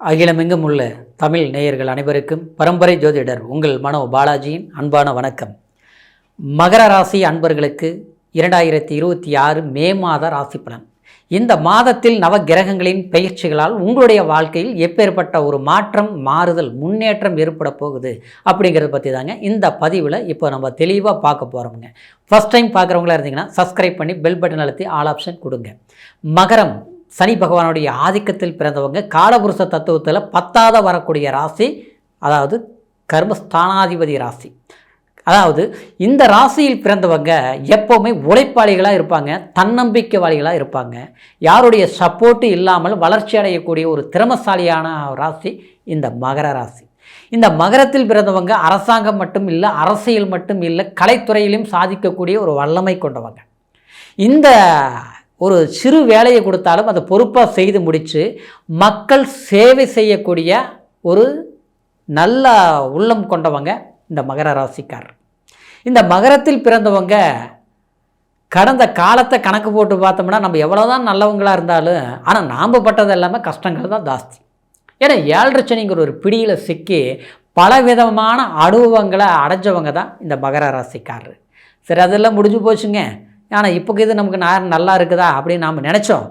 அகிலமெங்கும் உள்ள தமிழ் நேயர்கள் அனைவருக்கும் பரம்பரை ஜோதிடர் உங்கள் மனோ பாலாஜியின் அன்பான வணக்கம். மகர ராசி அன்பர்களுக்கு 2026 மே மாத ராசி பலன். இந்த மாதத்தில் நவ கிரகங்களின் பயிற்சிகளால் உங்களுடைய வாழ்க்கையில் எப்பேற்பட்ட ஒரு மாற்றம், மாறுதல், முன்னேற்றம் ஏற்பட போகுது அப்படிங்கிறத பற்றி தாங்க இந்த பதிவில் இப்போ நம்ம தெளிவாக பார்க்க போகிறோமுங்க. ஃபஸ்ட் டைம் பார்க்குறவங்களா இருந்தீங்கன்னா சப்ஸ்கிரைப் பண்ணி பெல் பட்டன் அழுத்தி ஆல் ஆப்ஷன் கொடுங்க. மகரம் சனி பகவானுடைய ஆதிக்கத்தில் பிறந்தவங்க, காலபுருஷ தத்துவத்தில் 10வது வரக்கூடிய ராசி, அதாவது கர்மஸ்தானாதிபதி ராசி. அதாவது இந்த ராசியில் பிறந்தவங்க எப்போவுமே உழைப்பாளிகளாக இருப்பாங்க, தன்னம்பிக்கைவாளிகளாக இருப்பாங்க. யாருடைய சப்போர்ட்டு இல்லாமல் வளர்ச்சி அடையக்கூடிய ஒரு திறமசாலியான ராசி இந்த மகர ராசி. இந்த மகரத்தில் பிறந்தவங்க அரசாங்கம் மட்டும் இல்லை, அரசியல் மட்டும் இல்லை, கலைத்துறையிலும் சாதிக்கக்கூடிய ஒரு வல்லமை கொண்டவங்க. இந்த ஒரு சிறு வேலையை கொடுத்தாலும் அதை பொறுப்பாக செய்து முடித்து மக்கள் சேவை செய்யக்கூடிய ஒரு நல்ல உள்ளம் கொண்டவங்க இந்த மகர ராசிக்காரர். இந்த மகரத்தில் பிறந்தவங்க கடந்த காலத்தை கணக்கு போட்டு பார்த்தோம்னா நம்ம எவ்வளோதான் நல்லவங்களாக இருந்தாலும் ஆனால் நாம் பட்டது எல்லாமே கஷ்டங்கள் தான் ஜாஸ்தி. ஏன்னா 7.5 சனிங்கிற ஒரு பிடியில் சிக்கி பலவிதமான அனுபவங்களை அடைஞ்சவங்க தான் இந்த மகர ராசிக்காரர். சரி, அதெல்லாம் முடிஞ்சு போச்சுங்க. ஆனால் இப்போ இது நமக்கு நல்லா இருக்குதா அப்படின்னு நாம் நினச்சோம்.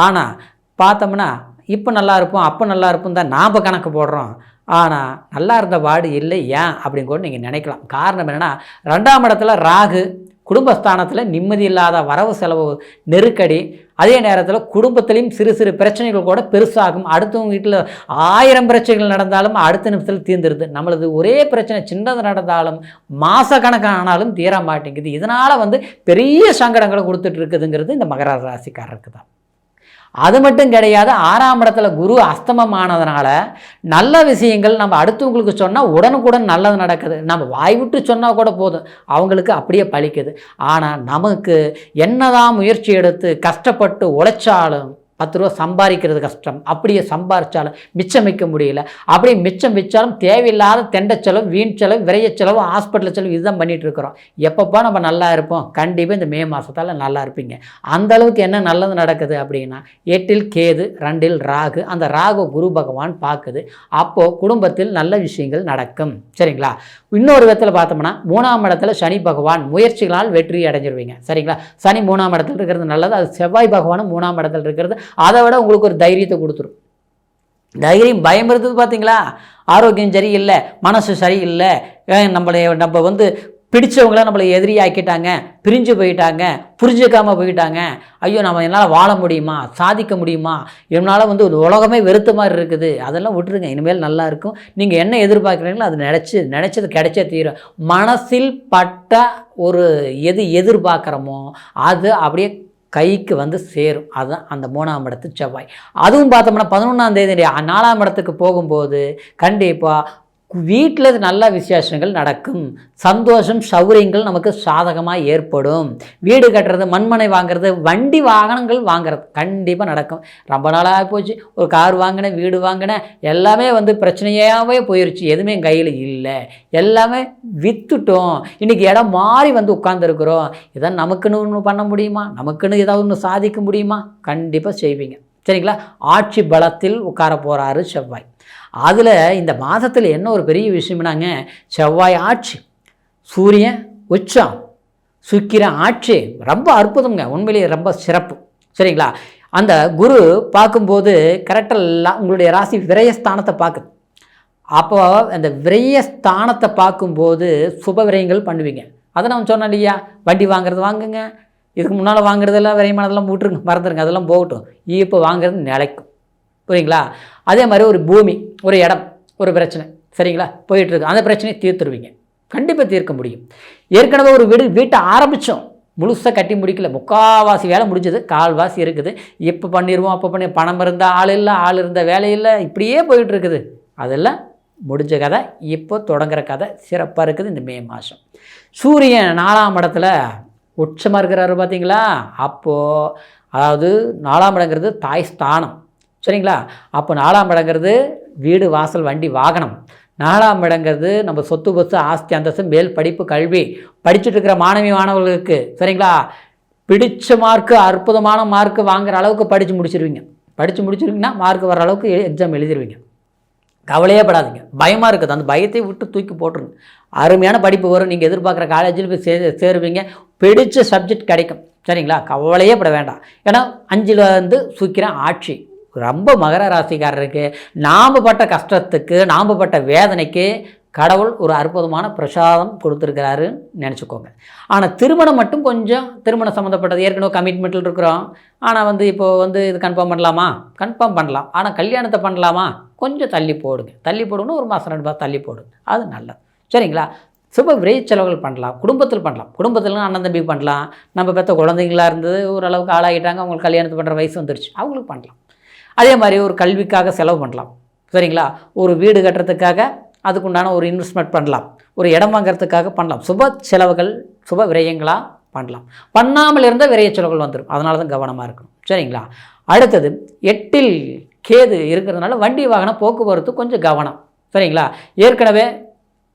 ஆனால் பார்த்தோம்னா இப்போ நல்லா இருப்போம், அப்போ நல்லா இருப்போம் தான் நாம் கணக்கு போடுறோம். ஆனால் நல்லா இருந்த வார்டு இல்லை. ஏன் அப்படின்னு கூட நீங்கள் நினைக்கலாம். காரணம் என்னென்னா, 2ஆம் இடத்துல ராகு, குடும்பஸ்தானத்தில் நிம்மதி இல்லாத வரவு செலவு நெருக்கடி, அதே நேரத்தில் குடும்பத்திலையும் சிறு சிறு பிரச்சனைகள் கூட பெருசாகும். அடுத்தவங்க வீட்டில் 1000 பிரச்சனைகள் நடந்தாலும் அடுத்த நிமிஷத்தில் தீர்ந்துருது. நம்மளது ஒரே பிரச்சனை சின்னது நடந்தாலும் மாத கணக்கானாலும் தீர மாட்டேங்குது. இதனால் பெரிய சங்கடங்களை கொடுத்துட்டு இருக்குதுங்கிறது இந்த மகர ராசிக்காரருக்கு தான். அது மட்டும் கிடையாது, 6ஆம் இடத்துல குரு அஸ்தமமானதுனால நல்ல விஷயங்கள் நம்ம அடுத்தவங்களுக்கு சொன்னால் உடனுக்குடன் நல்லது நடக்குது. நம்ம வாய் விட்டு சொன்னால் கூட போதும், அவங்களுக்கு அப்படியே பலிக்குது. ஆனால் நமக்கு என்னதான் முயற்சி எடுத்து கஷ்டப்பட்டு உழைச்சாலும் 10 ரூபா சம்பாதிக்கிறது கஷ்டம். அப்படியே சம்பாதிச்சாலும் மிச்சம் வைக்க முடியல. அப்படியே மிச்சம் வச்சாலும் தேவையில்லாத தெண்ட செலவு, வீண் செலவு, விரைய செலவு, ஹாஸ்பிட்டல் செலவு, இதுதான் பண்ணிகிட்டு இருக்கிறோம். எப்பப்போ நம்ம நல்லா இருப்போம்? கண்டிப்பாக இந்த மே மாதத்தால் நல்லா இருப்பீங்க. அந்தளவுக்கு என்ன நல்லது நடக்குது அப்படின்னா, 8ல் கேது, 2ல் ராகு. அந்த ராகு குரு பகவான் பார்க்குது. அப்போது குடும்பத்தில் நல்ல விஷயங்கள் நடக்கும். சரிங்களா? இன்னொரு விதத்தில் பார்த்தோம்னா 3ஆம் இடத்துல சனி பகவான், முயற்சிகளால் வெற்றி அடைஞ்சிருவீங்க. சரிங்களா? சனி 3ஆம் இடத்துல இருக்கிறது நல்லது. அது செவ்வாய் பகவானும் 3ஆம் இடத்துல இருக்கிறது. அதை விட உங்களுக்கு ஒரு தைரியத்தை கொடுத்துரும். தைரியம், பயம் இருந்தது பார்த்தீங்களா? ஆரோக்கியம் சரியில்லை, மனசு சரியில்லை, நம்ம பிடிச்சவங்கள நம்மளை எதிரியாக்கிட்டாங்க, பிரிஞ்சு போயிட்டாங்க, புரிஞ்சுக்காமல் போயிட்டாங்க, ஐயோ நம்ம என்னால் வாழ முடியுமா, சாதிக்க முடியுமா, என்னால் ஒரு உலகமே வெறுத்த மாதிரி இருக்குது, அதெல்லாம் விட்டுருங்க. இனிமேல் நல்லா இருக்கும். நீங்கள் என்ன எதிர்பார்க்குறீங்களோ அது நினச்சது கிடைச்சே தீரும். மனசில் பட்ட ஒரு எதிர்பார்க்குறோமோ அது அப்படியே கைக்கு சேரும். அதுதான் அந்த 3ஆம் இடத்து செவ்வாய். அதுவும் பார்த்தோம்னா 11ஆம் தேதி 4ஆம் இடத்துக்கு போகும்போது கண்டிப்பாக வீட்டில் நல்ல விசேஷங்கள் நடக்கும். சந்தோஷம், சௌகரியங்கள் நமக்கு சாதகமாக ஏற்படும். வீடு கட்டுறது, மண்மனை வாங்குறது, வண்டி வாகனங்கள் வாங்குறது கண்டிப்பாக நடக்கும். ரொம்ப நாளாக போச்சு, ஒரு கார் வாங்கினேன், வீடு வாங்கினேன், எல்லாமே பிரச்சனையாகவே போயிடுச்சு. எதுவுமே கையில் இல்லை, எல்லாமே விற்றுட்டோம். இன்றைக்கி இடம் மாறி உட்காந்துருக்குறோம். இதான் நமக்குன்னு ஒன்று பண்ண முடியுமா? நமக்குன்னு ஏதாவது ஒன்று சாதிக்க முடியுமா? கண்டிப்பாக செய்வீங்க. சரிங்களா? ஆட்சி பலத்தில் உட்கார போகிறாரு செவ்வாய். அதில் இந்த மாதத்தில் என்ன ஒரு பெரிய விஷயம்னாங்க, செவ்வாய் ஆட்சி, சூரியன் உச்சம், சுக்கிரன் ஆட்சி, ரொம்ப அற்புதங்க. உண்மையிலேயே ரொம்ப சிறப்பு. சரிங்களா? அந்த குரு பார்க்கும்போது கரெக்டாக உங்களுடைய ராசி விரயஸ்தானத்தை பார்க்குது. அப்போ அந்த விரயஸ்தானத்தை பார்க்கும்போது சுப விரயங்கள் பண்ணுவீங்க. அதை நம்ம சொன்னோம் இல்லையா? வண்டி வாங்குறது வாங்குங்க, இதுக்கு முன்னால் வாங்குறதெல்லாம் விரயமானதெல்லாம் விட்டுருங்க, மறந்துடுங்க, அதெல்லாம் போகட்டும். இப்போ வாங்குறது நிலைக்கும். புரியுங்களா? அதே மாதிரி ஒரு பூமி, ஒரு இடம், ஒரு பிரச்சனை, சரிங்களா, போயிட்டுருக்கு. அந்த பிரச்சனையை தீர்த்துருவீங்க. கண்டிப்பாக தீர்க்க முடியும். ஏற்கனவே ஒரு வீட்டை ஆரம்பித்தோம், முழுசாக கட்டி முடிக்கல, முக்கால்வாசி வேலை முடிஞ்சது, கால்வாசி இருக்குது. இப்போ பண்ணிடுவோம், அப்போ பண்ணி, பணம் இருந்தால் ஆள் இல்லை, ஆள் இருந்தால் வேலை இல்லை, இப்படியே போயிட்டுருக்குது. அதெல்லாம் முடிஞ்ச கதை. இப்போ தொடங்குற கதை சிறப்பாக இருக்குது. இந்த மே மாதம் சூரியன் 4ஆம் இடத்துல உச்சமாக இருக்கிறாரு பார்த்தீங்களா? அப்போது அதாவது 4ஆம் இடங்கிறது தாய் ஸ்தானம். சரிங்களா? அப்போ 4ஆம் இடங்கிறது வீடு, வாசல், வண்டி, வாகனம். 4ஆம் இடங்கிறது நம்ம சொத்து, பசு, ஆஸ்தி, அந்தஸ்து, மேல் படிப்பு, கல்வி. படிச்சுட்டு இருக்கிற மாணவர்களுக்கு சரிங்களா, பிடிச்ச மார்க்கு, அற்புதமான மார்க்கு வாங்குகிற அளவுக்கு படித்து முடிச்சிருவீங்க. மார்க் வர அளவுக்கு எக்ஸாம் எழுதிடுவீங்க. கவலையே படாதீங்க. பயமாக இருக்குது, அந்த பயத்தை விட்டு தூக்கி போட்டுருங்க. அருமையான படிப்பு வரும், நீங்கள் எதிர்பார்க்குற காலேஜில் போய் சேருவீங்க, பிடிச்ச சப்ஜெக்ட் கிடைக்கும். சரிங்களா, கவலையே பட வேண்டாம். ஏன்னா 5ல் வந்து சுக்கிரன் ஆட்சி. ரொம்ப மகர ராசிக்காரருக்கு நாம் பட்ட கஷ்டத்துக்கு, நாம் பட்ட வேதனைக்கு கடவுள் ஒரு அற்புதமான பிரசாதம் கொடுத்துருக்கிறாருன்னு நினச்சிக்கோங்க. ஆனால் திருமணம் மட்டும் கொஞ்சம், திருமணம் சம்மந்தப்பட்டது ஏற்கனவே கமிட்மெண்ட்டில் இருக்கிறோம். ஆனால் வந்து இப்போது வந்து இது கன்ஃபார்ம் பண்ணலாமா? கன்ஃபார்ம் பண்ணலாம். ஆனால் கல்யாணத்தை பண்ணலாமா? கொஞ்சம் தள்ளி போடுங்க. தள்ளி போடுங்கன்னா 1 மாதம் 2 மாதம் தள்ளி போடுங்க, அது நல்லது. சரிங்களா, சுப விரை செலவுகள் பண்ணலாம், குடும்பத்தில் பண்ணலாம். குடும்பத்தில் அண்ணன் தம்பி பண்ணலாம். நம்ம பெற்ற குழந்தைங்களாக இருந்தது ஓரளவுக்கு ஆளாகிட்டாங்க, அவங்களுக்கு கல்யாணத்து பண்ணுற வயசு வந்துருச்சு, அவங்களுக்கு பண்ணலாம். அதே மாதிரி ஒரு கல்விக்காக செலவு பண்ணலாம். சரிங்களா, ஒரு வீடு கட்டுறதுக்காக அதுக்குண்டான ஒரு இன்வெஸ்ட்மெண்ட் பண்ணலாம், ஒரு இடம் வாங்கிறதுக்காக பண்ணலாம். சுப செலவுகள் சுப விரயங்களாக பண்ணலாம். பண்ணாமல் இருந்தால் விரைய செலவுகள் வந்துடும். அதனால தான் கவனமாக இருக்கணும். சரிங்களா, அடுத்தது 8ல் கேது இருக்கிறதுனால வண்டி வாகன போக்குவரத்து கொஞ்சம் கவனம். சரிங்களா, ஏற்கனவே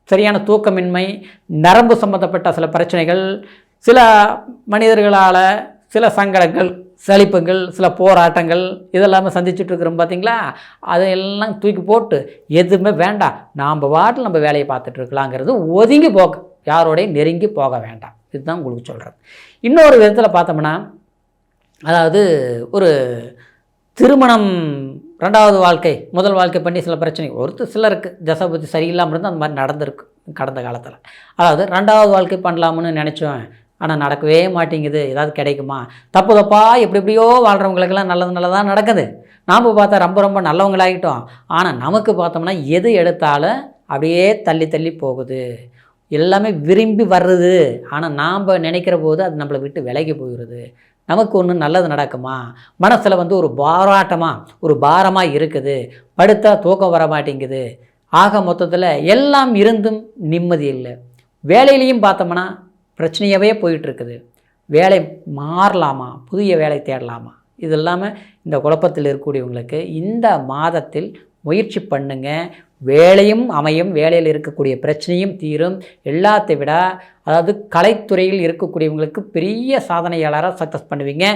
சரியான தூக்கமின்மை, நரம்பு சம்பந்தப்பட்ட சில பிரச்சனைகள், சில மனிதர்களால் சில சங்கடங்கள், சலிப்புகள், சில போராட்டங்கள் இதெல்லாமே சந்திச்சுட்ருக்குறோம் பார்த்தீங்களா. அதையெல்லாம் தூக்கி போட்டு எதுவுமே வேண்டாம், நாம் பாட்டில் நம்ம வேலையை பார்த்துட்ருக்கலாங்கிறது ஒதுங்கி போக, யாரோடையும் நெருங்கி போக வேண்டாம். இதுதான் உங்களுக்கு சொல்கிறது. இன்னொரு விதத்தில் பார்த்தோம்னா, அதாவது ஒரு திருமணம் 2வது வாழ்க்கை, முதல் வாழ்க்கை பண்ணி சில பிரச்சனை, சிலருக்கு தசாபுத்தி சரியில்லாமல் இருந்து அந்த மாதிரி நடந்திருக்கு கடந்த காலத்தில். அதாவது 2வது வாழ்க்கை பண்ணலாம்னு நினச்சோம், ஆனால் நடக்கவே மாட்டேங்குது. ஏதாவது கிடைக்குமா? தப்பாக எப்படியோ வாழ்கிறவங்களுக்கெல்லாம் நல்லதாக நடக்குது. நாம் பார்த்தா ரொம்ப ரொம்ப நல்லவங்களாகிட்டோம். ஆனால் நமக்கு பார்த்தோம்னா எது எடுத்தாலும் அப்படியே தள்ளி போகுது, எல்லாமே விரும்பி வர்றது. ஆனால் நாம் நினைக்கிற போது அது நம்மளை விட்டு விலகி போயிடுது. நமக்கு ஒன்று நல்லது நடக்குமா? மனசில் வந்து ஒரு ஒரு பாரமாக இருக்குது, படுத்தா தூக்கம் வர மாட்டேங்குது. ஆக மொத்தத்தில் எல்லாம் இருந்தும் நிம்மதி இல்லை. வேலையிலையும் பார்த்தோம்னா பிரச்சனையாகவே போயிட்டுருக்குது. வேலை மாறலாமா, புதிய வேலை தேடலாமா, இது இல்லாமல் இந்த குழப்பத்தில் இருக்கக்கூடியவங்களுக்கு இந்த மாதத்தில் முயற்சி பண்ணுங்க. வேலையும் அமையும், வேலையில் இருக்கக்கூடிய பிரச்சனையும் தீரும். எல்லாத்தை விட அதாவது கலைத்துறையில் இருக்கக்கூடியவங்களுக்கு பெரிய சாதனையாளராக சக்ஸஸ் பண்ணுவீங்க.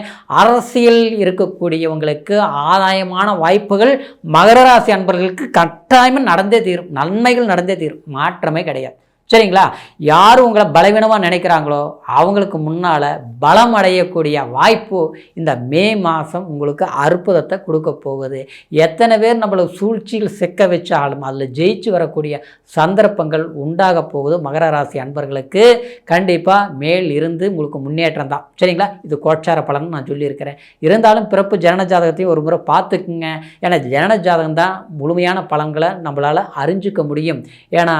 அரசியல் இருக்கக்கூடியவங்களுக்கு ஆதாயமான வாய்ப்புகள் மகர ராசி அன்பர்களுக்கு கட்டாயமாக நடந்தே தீரும். நன்மைகள் நடந்தே தீரும், மாற்றமே கிடையாது. சரிங்களா, யார் உங்களை பலவீனமாக நினைக்கிறாங்களோ அவங்களுக்கு முன்னால் பலம் அடையக்கூடிய வாய்ப்பு இந்த மே மாதம் உங்களுக்கு அற்புதத்தை கொடுக்க போகுது. எத்தனை பேர் நம்மளை சூழ்ச்சியில் சிக்க வச்சாலும் அதில் ஜெயிச்சு வரக்கூடிய சந்தர்ப்பங்கள் உண்டாக போகுது. மகர ராசி அன்பர்களுக்கு கண்டிப்பாக மேல் இருந்து உங்களுக்கு முன்னேற்றம் தான். சரிங்களா, இது கோட்சார பலன் நான் சொல்லியிருக்கிறேன். இருந்தாலும் பிறப்பு ஜனன ஜாதகத்தையும் ஒரு முறை பார்த்துக்குங்க. ஏன்னா ஜனன ஜாதகம் தான் முழுமையான பலன்களை நம்மளால் அறிஞ்சிக்க முடியும். ஏன்னா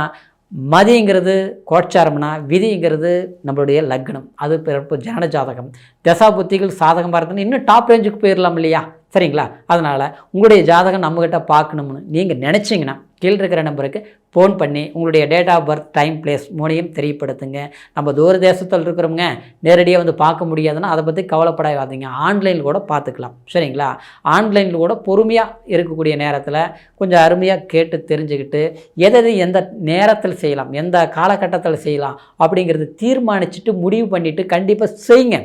மதிங்கிறது கோட்சாரம்னா, விதிங்கிறது நம்மளுடைய லக்னம், அது பிறப்பு ஜனன ஜாதகம். தசா புத்திகள் சாதகமாக இருந்ததுன்னு இன்னும் டாப் ரேஞ்சுக்கு போயிடலாம் இல்லையா? சரிங்களா, அதனால் உங்களுடைய ஜாதகம் நம்மக்கிட்ட பார்க்கணும்னு நீங்கள் நினச்சிங்கன்னா கீழே இருக்கிற நம்பருக்கு ஃபோன் பண்ணி உங்களுடைய date of birth, time, place 3ஐயும் தெரியப்படுத்துங்க. நம்ம தூர தேசத்தில் இருக்கிறவங்க நேரடியாக வந்து பார்க்க முடியாதுன்னா அதை பற்றி கவலைப்படாதீங்க, ஆன்லைனில் கூட பார்த்துக்கலாம். சரிங்களா, ஆன்லைனில் கூட பொறுமையாக இருக்கக்கூடிய நேரத்தில் கொஞ்சம் அருமையாக கேட்டு தெரிஞ்சுக்கிட்டு எது எந்த நேரத்தில் செய்யலாம், எந்த காலகட்டத்தில் செய்யலாம் அப்படிங்கிறது தீர்மானிச்சுட்டு முடிவு பண்ணிவிட்டு கண்டிப்பாக செய்யுங்க.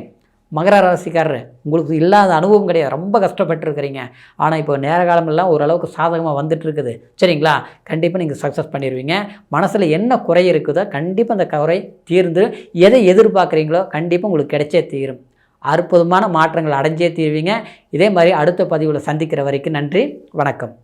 மகர ராசிக்காரர் உங்களுக்கு இல்லாத அனுபவம் கிடையாது, ரொம்ப கஷ்டப்பட்டுருக்கிறீங்க. ஆனால் இப்போ நேர காலமெல்லாம் ஓரளவுக்கு சாதகமாக வந்துட்டுருக்குது. சரிங்களா, கண்டிப்பாக நீங்கள் சக்ஸஸ் பண்ணிடுவீங்க. மனசில் என்ன குறை இருக்குதோ கண்டிப்பாக அந்த குறை தீர்ந்து எதை எதிர்பார்க்குறீங்களோ கண்டிப்பாக உங்களுக்கு கிடைச்சே தீரும். அற்புதமான மாற்றங்கள் அடைஞ்சே தீருவீங்க. இதே மாதிரி அடுத்த பதிவில் சந்திக்கிற வரைக்கும் நன்றி, வணக்கம்.